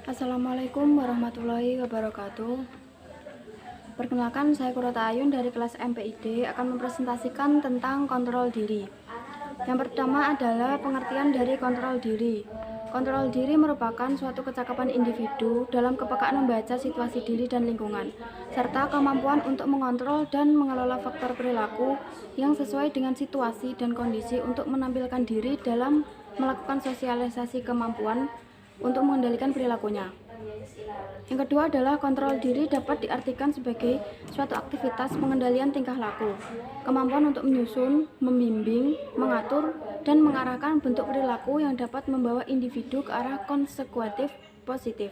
Assalamualaikum warahmatullahi wabarakatuh. Perkenalkan, saya Kurota Ayun dari kelas MPID akan mempresentasikan tentang kontrol diri. Yang pertama adalah pengertian dari kontrol diri. Kontrol diri merupakan suatu kecakapan individu dalam kepekaan membaca situasi diri dan lingkungan, serta kemampuan untuk mengontrol dan mengelola faktor perilaku yang sesuai dengan situasi dan kondisi untuk menampilkan diri dalam melakukan sosialisasi kemampuan untuk mengendalikan perilakunya. Yang kedua adalah kontrol diri dapat diartikan sebagai suatu aktivitas pengendalian tingkah laku, kemampuan untuk menyusun, membimbing, mengatur, dan mengarahkan bentuk perilaku yang dapat membawa individu ke arah konsekuentif positif.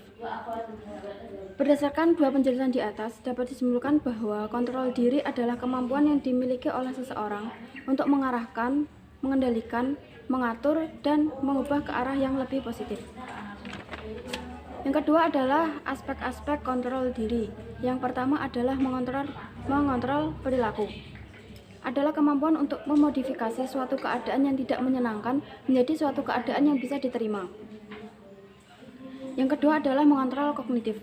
Berdasarkan dua penjelasan di atas, dapat disimpulkan bahwa kontrol diri adalah kemampuan yang dimiliki oleh seseorang untuk mengarahkan, mengendalikan, mengatur, dan mengubah ke arah yang lebih positif. Yang kedua adalah aspek-aspek kontrol diri. Yang pertama adalah mengontrol perilaku. Adalah kemampuan untuk memodifikasi suatu keadaan yang tidak menyenangkan menjadi suatu keadaan yang bisa diterima. Yang kedua adalah mengontrol kognitif,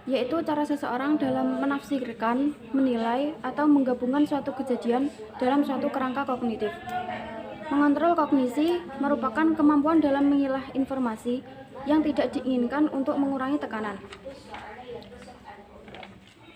yaitu cara seseorang dalam menafsirkan, menilai, atau menggabungkan suatu kejadian dalam suatu kerangka kognitif. Mengontrol kognisi merupakan kemampuan dalam mengilah informasi yang tidak diinginkan untuk mengurangi tekanan.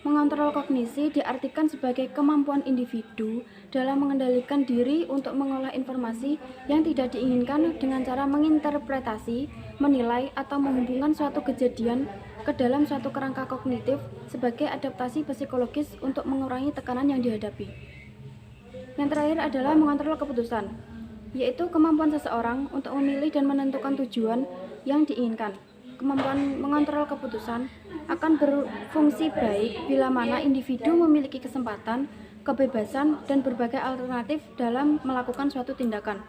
Mengontrol kognisi diartikan sebagai kemampuan individu dalam mengendalikan diri untuk mengolah informasi yang tidak diinginkan dengan cara menginterpretasi, menilai, atau menghubungkan suatu kejadian ke dalam suatu kerangka kognitif sebagai adaptasi psikologis untuk mengurangi tekanan yang dihadapi. Yang terakhir adalah mengontrol keputusan, yaitu kemampuan seseorang untuk memilih dan menentukan tujuan yang diinginkan. Kemampuan mengontrol keputusan akan berfungsi baik bila mana individu memiliki kesempatan, kebebasan, dan berbagai alternatif dalam melakukan suatu tindakan.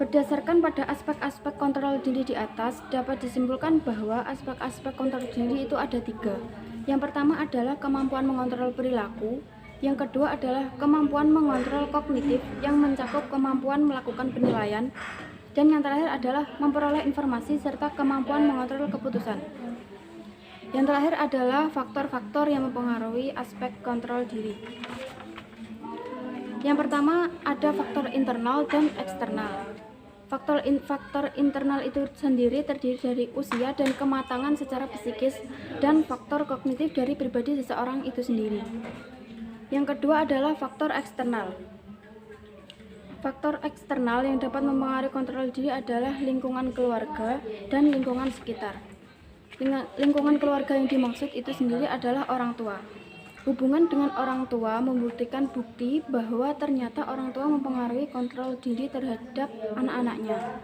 Berdasarkan pada aspek-aspek kontrol diri di atas, dapat disimpulkan bahwa aspek-aspek kontrol diri itu ada 3. Yang pertama adalah kemampuan mengontrol perilaku. Yang kedua adalah kemampuan mengontrol kognitif yang mencakup kemampuan melakukan penilaian. Dan yang terakhir adalah memperoleh informasi serta kemampuan mengontrol keputusan. Yang terakhir adalah faktor-faktor yang mempengaruhi aspek kontrol diri. Yang pertama ada faktor internal dan eksternal. Faktor internal itu sendiri terdiri dari usia dan kematangan secara psikis dan faktor kognitif dari pribadi seseorang itu sendiri. Yang kedua adalah faktor eksternal. Faktor eksternal yang dapat mempengaruhi kontrol diri adalah lingkungan keluarga dan lingkungan sekitar. Lingkungan keluarga yang dimaksud itu sendiri adalah orang tua. Hubungan dengan orang tua membuktikan bukti bahwa ternyata orang tua mempengaruhi kontrol diri terhadap anak-anaknya.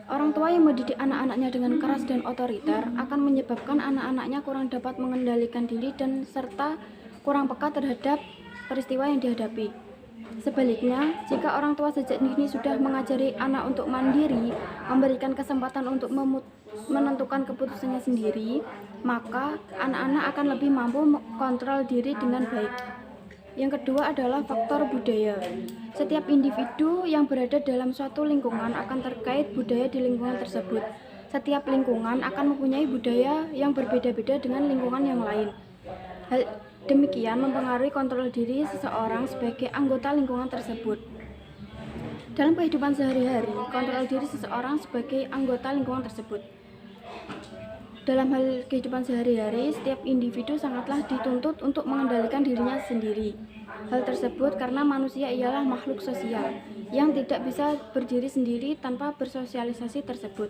Orang tua yang mendidik anak-anaknya dengan keras dan otoriter akan menyebabkan anak-anaknya kurang dapat mengendalikan diri dan serta kurang peka terhadap peristiwa yang dihadapi. Sebaliknya, jika orang tua sejak dini sudah mengajari anak untuk mandiri, memberikan kesempatan untuk menentukan keputusannya sendiri, maka anak-anak akan lebih mampu mengontrol diri dengan baik. Yang kedua adalah faktor budaya. Setiap individu yang berada dalam suatu lingkungan akan terkait budaya di lingkungan tersebut. Setiap lingkungan akan mempunyai budaya yang berbeda-beda dengan lingkungan yang lain. Hal demikian mempengaruhi kontrol diri seseorang sebagai anggota lingkungan tersebut. Dalam kehidupan sehari-hari, kontrol diri seseorang sebagai anggota lingkungan tersebut. Dalam hal kehidupan sehari-hari, setiap individu sangatlah dituntut untuk mengendalikan dirinya sendiri. Hal tersebut karena manusia ialah makhluk sosial yang tidak bisa berdiri sendiri tanpa bersosialisasi tersebut.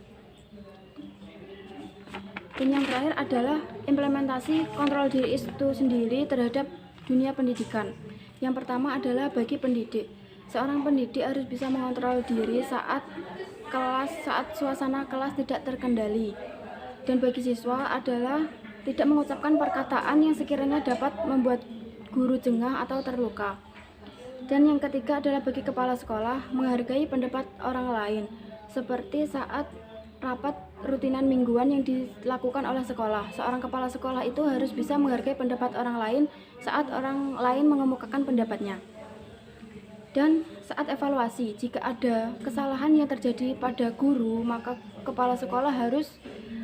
Dan yang terakhir adalah implementasi kontrol diri itu sendiri terhadap dunia pendidikan. Yang pertama adalah bagi pendidik. Seorang pendidik harus bisa mengontrol diri saat suasana kelas tidak terkendali. Dan bagi siswa adalah tidak mengucapkan perkataan yang sekiranya dapat membuat guru jengah atau terluka. Dan yang ketiga adalah bagi kepala sekolah menghargai pendapat orang lain, seperti saat rapat rutinan mingguan yang dilakukan oleh sekolah. Seorang kepala sekolah itu harus bisa menghargai pendapat orang lain saat orang lain mengemukakan pendapatnya. Dan saat evaluasi, jika ada kesalahan yang terjadi pada guru, maka kepala sekolah harus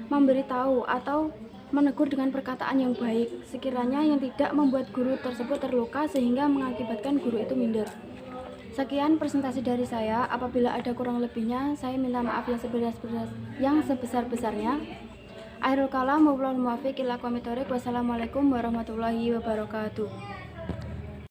memberitahu atau menegur dengan perkataan yang baik, sekiranya yang tidak membuat guru tersebut terluka sehingga mengakibatkan guru itu minder. Sekian presentasi dari saya. Apabila ada kurang lebihnya, saya minta maaf yang sebesar-besarnya. Akhirul kalam, wabillahi muwaffiq ila aqwamit thoriq. Wassalamualaikum warahmatullahi wabarakatuh.